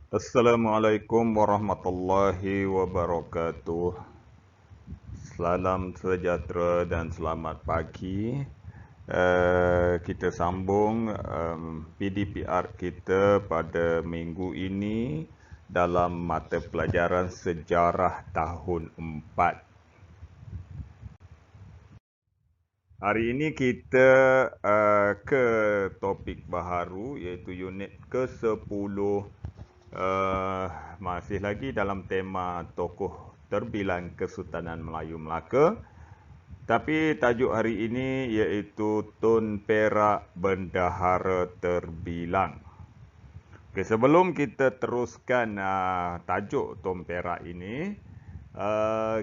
Assalamualaikum warahmatullahi wabarakatuh. Salam sejahtera dan selamat pagi. Kita sambung PDPR kita pada minggu ini dalam mata pelajaran sejarah tahun 4. Hari ini kita ke topik baharu iaitu unit ke-10. Masih lagi dalam tema tokoh terbilang Kesultanan Melayu Melaka. Tapi tajuk hari ini iaitu Tun Perak Bendahara Terbilang. Okay, sebelum kita teruskan tajuk Tun Perak ini,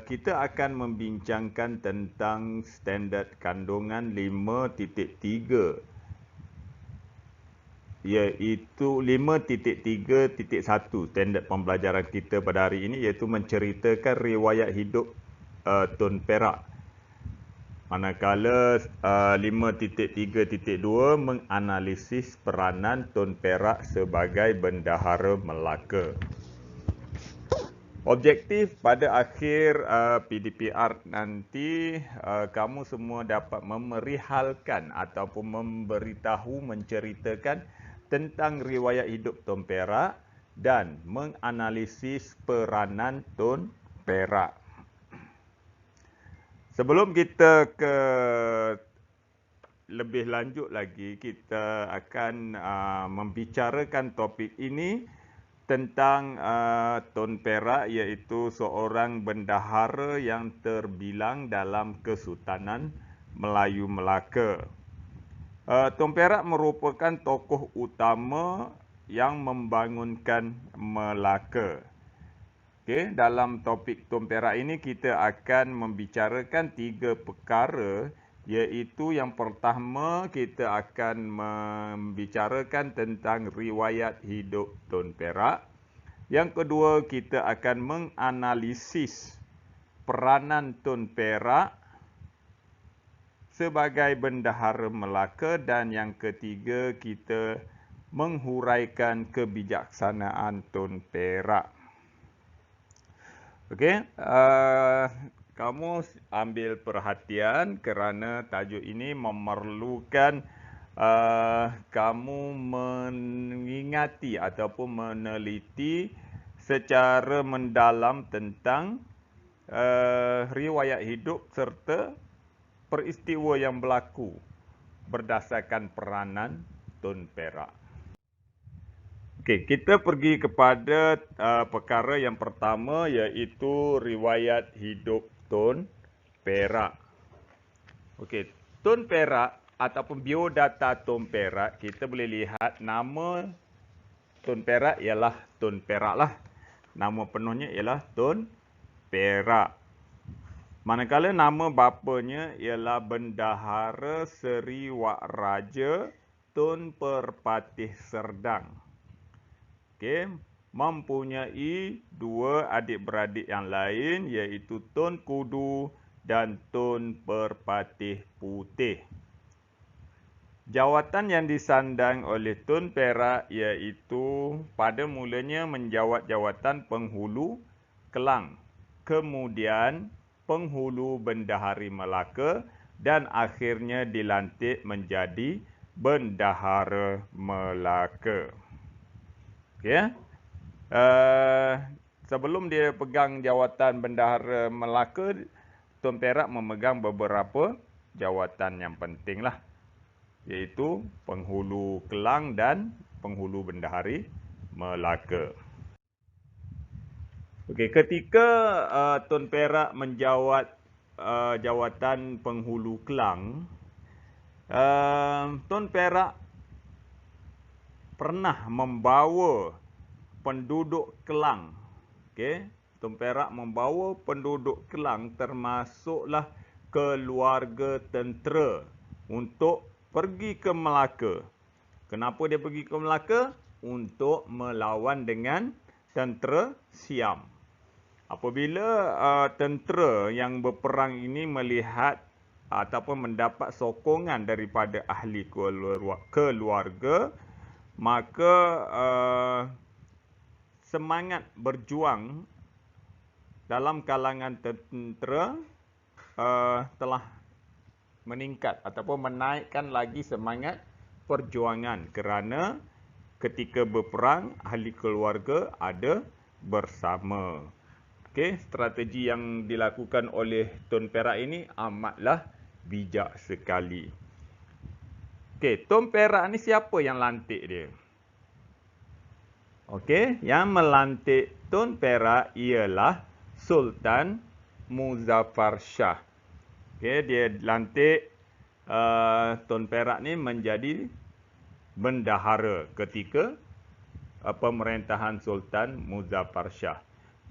kita akan membincangkan tentang standard kandungan 5.3, iaitu 5.3.1 standard pembelajaran kita pada hari ini, iaitu menceritakan riwayat hidup Tun Perak. Manakala 5.3.2 menganalisis peranan Tun Perak sebagai Bendahara Melaka. Objektif pada akhir PDPR nanti, kamu semua dapat memerihalkan ataupun memberitahu, menceritakan tentang riwayat hidup Tun Perak dan menganalisis peranan Tun Perak. Sebelum kita ke lebih lanjut lagi, kita akan membicarakan topik ini tentang Tun Perak, iaitu seorang bendahara yang terbilang dalam Kesultanan Melayu Melaka. Tun Perak merupakan tokoh utama yang membangunkan Melaka. Okay, dalam topik Tun Perak ini kita akan membicarakan 3 perkara, iaitu yang pertama kita akan membicarakan tentang riwayat hidup Tun Perak. Yang kedua kita akan menganalisis peranan Tun Perak sebagai Bendahara Melaka, dan yang ketiga kita menghuraikan kebijaksanaan Tun Perak. Okey, kamu ambil perhatian kerana tajuk ini memerlukan kamu mengingati ataupun meneliti secara mendalam tentang riwayat hidup serta peristiwa yang berlaku berdasarkan peranan Tun Perak. Okey, kita pergi kepada perkara yang pertama, iaitu riwayat hidup Tun Perak. Okey, Tun Perak ataupun biodata Tun Perak, kita boleh lihat nama Tun Perak ialah Tun Perak lah. Nama penuhnya ialah Tun Perak. Manakala nama bapanya ialah Bendahara Seri Wak Raja Tun Perpatih Serdang. Okay, mempunyai 2 adik-beradik yang lain, iaitu Tun Kudu dan Tun Perpatih Putih. Jawatan yang disandang oleh Tun Perak iaitu pada mulanya menjawat jawatan Penghulu Kelang, kemudian Penghulu Bendahari Melaka, dan akhirnya dilantik menjadi Bendahara Melaka. Okay. Sebelum dia pegang jawatan Bendahara Melaka, Tun Perak memegang beberapa jawatan yang penting lah, iaitu Penghulu Kelang dan Penghulu Bendahari Melaka. Okey, ketika Tun Perak menjawat jawatan Penghulu Kelang, Tun Perak pernah membawa penduduk Kelang. Okey, Tun Perak membawa penduduk Kelang termasuklah keluarga tentera untuk pergi ke Melaka. Kenapa dia pergi ke Melaka? Untuk melawan dengan tentera Siam. Apabila tentera yang berperang ini melihat ataupun mendapat sokongan daripada ahli keluarga, maka semangat berjuang dalam kalangan tentera telah meningkat ataupun menaikkan lagi semangat perjuangan kerana ketika berperang ahli keluarga ada bersama. Okey, strategi yang dilakukan oleh Tun Perak ini amatlah bijak sekali. Okey, Tun Perak ni siapa yang lantik dia? Okey, yang melantik Tun Perak ialah Sultan Muzaffar Shah. Okay, dia lantik Tun Perak ni menjadi bendahara ketika pemerintahan Sultan Muzaffar Shah.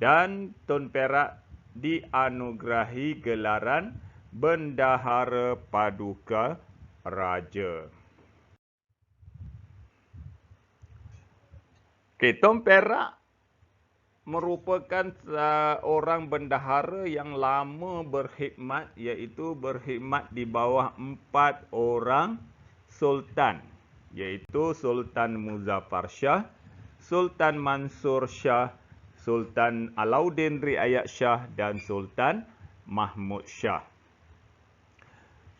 Dan Tun Perak dianugerahi gelaran Bendahara Paduka Raja. Okay, Tun Perak merupakan orang bendahara yang lama berkhidmat, iaitu berkhidmat di bawah 4 orang sultan, iaitu Sultan Muzaffar Shah, Sultan Mansur Shah, Sultan Alauddin Riayat Shah dan Sultan Mahmud Shah.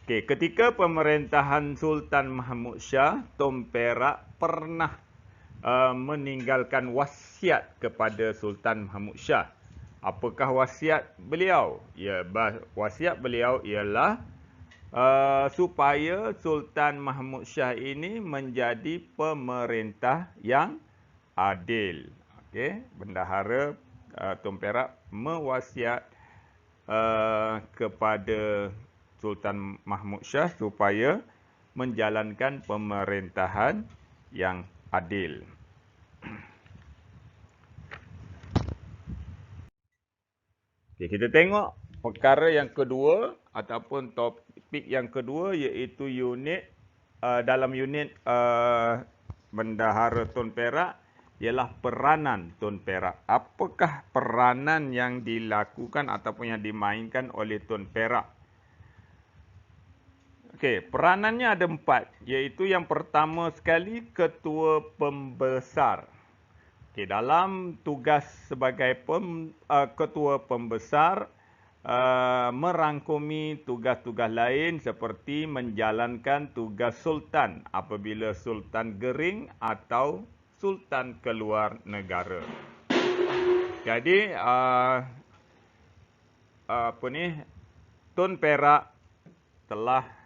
Okay, ketika pemerintahan Sultan Mahmud Shah, Tun Perak pernah meninggalkan wasiat kepada Sultan Mahmud Shah. Apakah wasiat beliau? Ya, wasiat beliau ialah supaya Sultan Mahmud Shah ini menjadi pemerintah yang adil. Okey, bendahara Tun Perak mewasiat kepada Sultan Mahmud Shah supaya menjalankan pemerintahan yang adil. Okay, kita tengok perkara yang kedua ataupun topik yang kedua, iaitu dalam unit Bendahara Tun Perak ialah peranan Tun Perak. Apakah peranan yang dilakukan ataupun yang dimainkan oleh Tun Perak? Okey, peranannya ada 4, iaitu yang pertama sekali ketua pembesar. Okey, dalam tugas sebagai ketua pembesar merangkumi tugas-tugas lain seperti menjalankan tugas sultan apabila sultan gering atau sultan keluar negara. Jadi Tun Perak telah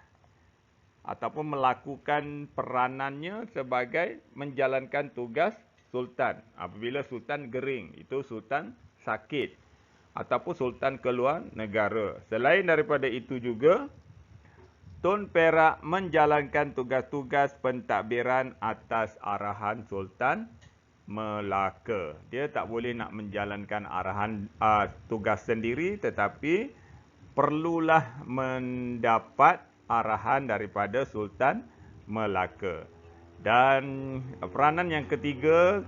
ataupun melakukan peranannya sebagai menjalankan tugas sultan. Apabila sultan gering, itu sultan sakit ataupun sultan keluar negara. Selain daripada itu juga, Tun Perak menjalankan tugas-tugas pentadbiran atas arahan Sultan Melaka. Dia tak boleh nak menjalankan arahan tugas sendiri, tetapi perlulah mendapat arahan daripada Sultan Melaka. Dan peranan yang ketiga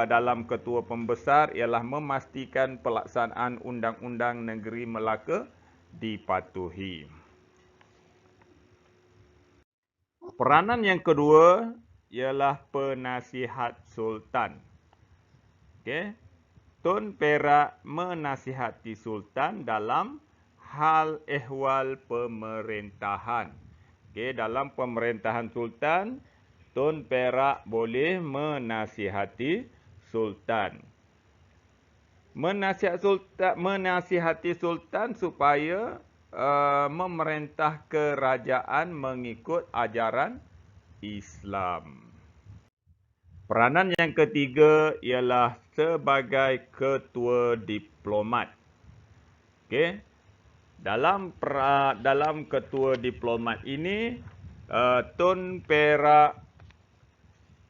dalam ketua pembesar ialah memastikan pelaksanaan undang-undang negeri Melaka dipatuhi. Peranan yang kedua ialah penasihat sultan. Okey. Tun Perak menasihati sultan dalam hal ehwal pemerintahan. Okey, dalam pemerintahan sultan, Tun Perak boleh menasihati sultan. Menasihati sultan supaya memerintah kerajaan mengikut ajaran Islam. Peranan yang ketiga ialah sebagai ketua diplomat. Okey. Dalam ketua diplomat ini, Tun Perak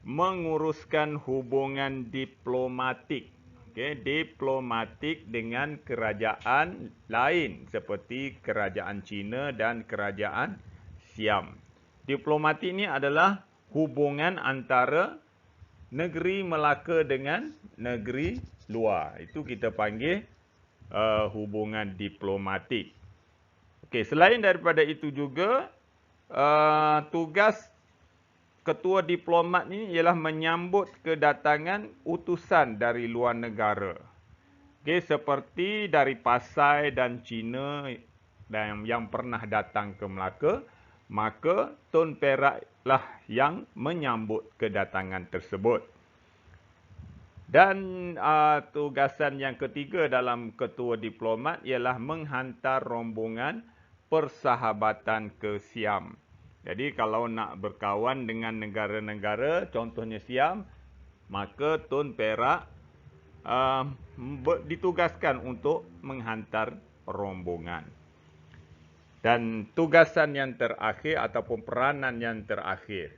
menguruskan hubungan diplomatik. Okay, diplomatik dengan kerajaan lain seperti kerajaan China dan kerajaan Siam. Diplomatik ini adalah hubungan antara negeri Melaka dengan negeri luar. Itu kita panggil hubungan diplomatik. Okey, selain daripada itu juga tugas ketua diplomat ni ialah menyambut kedatangan utusan dari luar negara. Okey, seperti dari Pasai dan China dan yang pernah datang ke Melaka, maka Tun Perak lah yang menyambut kedatangan tersebut. Dan tugasan yang ketiga dalam ketua diplomat ialah menghantar rombongan persahabatan ke Siam. Jadi kalau nak berkawan dengan negara-negara, contohnya Siam, maka Tun Perak ditugaskan untuk menghantar rombongan. Dan tugasan yang terakhir ataupun peranan yang terakhir.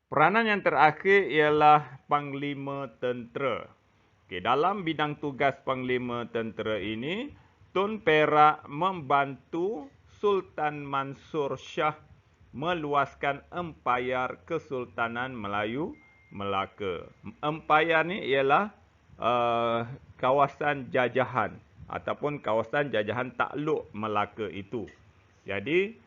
Peranan yang terakhir ialah Panglima Tentera. Okey, dalam bidang tugas Panglima Tentera ini, Tun Perak membantu Sultan Mansur Shah meluaskan empayar Kesultanan Melayu Melaka. Empayar ni ialah kawasan jajahan ataupun kawasan jajahan takluk Melaka itu. Jadi,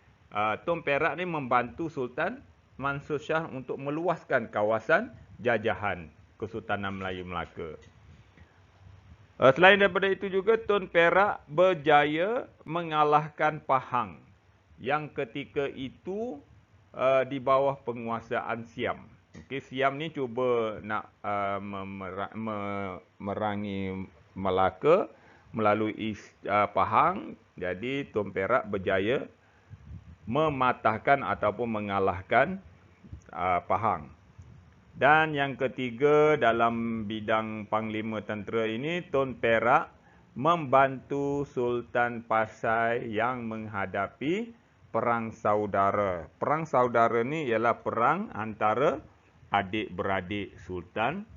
Tun Perak ni membantu Sultan Mansur Shah untuk meluaskan kawasan jajahan Kesultanan Melayu Melaka. Selain daripada itu juga, Tun Perak berjaya mengalahkan Pahang yang ketika itu di bawah penguasaan Siam. Okay, Siam ni cuba nak memerangi Melaka melalui Pahang. Jadi Tun Perak berjaya mematahkan ataupun mengalahkan Pahang. Dan yang ketiga dalam bidang Panglima Tentera ini, Tun Perak membantu Sultan Pasai yang menghadapi perang saudara. Perang saudara ni ialah perang antara adik-beradik Sultan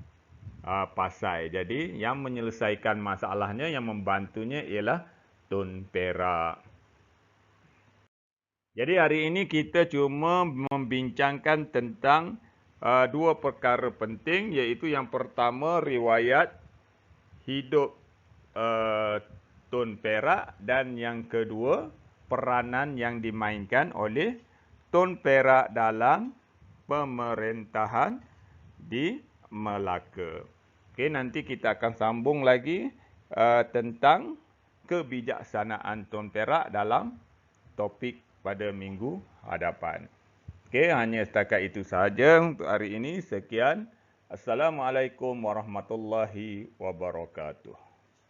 Pasai. Jadi yang menyelesaikan masalahnya, yang membantunya ialah Tun Perak. Jadi hari ini kita cuma membincangkan tentang dua perkara penting, iaitu yang pertama riwayat hidup Tun Perak dan yang kedua peranan yang dimainkan oleh Tun Perak dalam pemerintahan di Melaka. Okey, nanti kita akan sambung lagi tentang kebijaksanaan Tun Perak dalam topik pada minggu hadapan. Okey, hanya setakat itu sahaja untuk hari ini. Sekian. Assalamualaikum warahmatullahi wabarakatuh.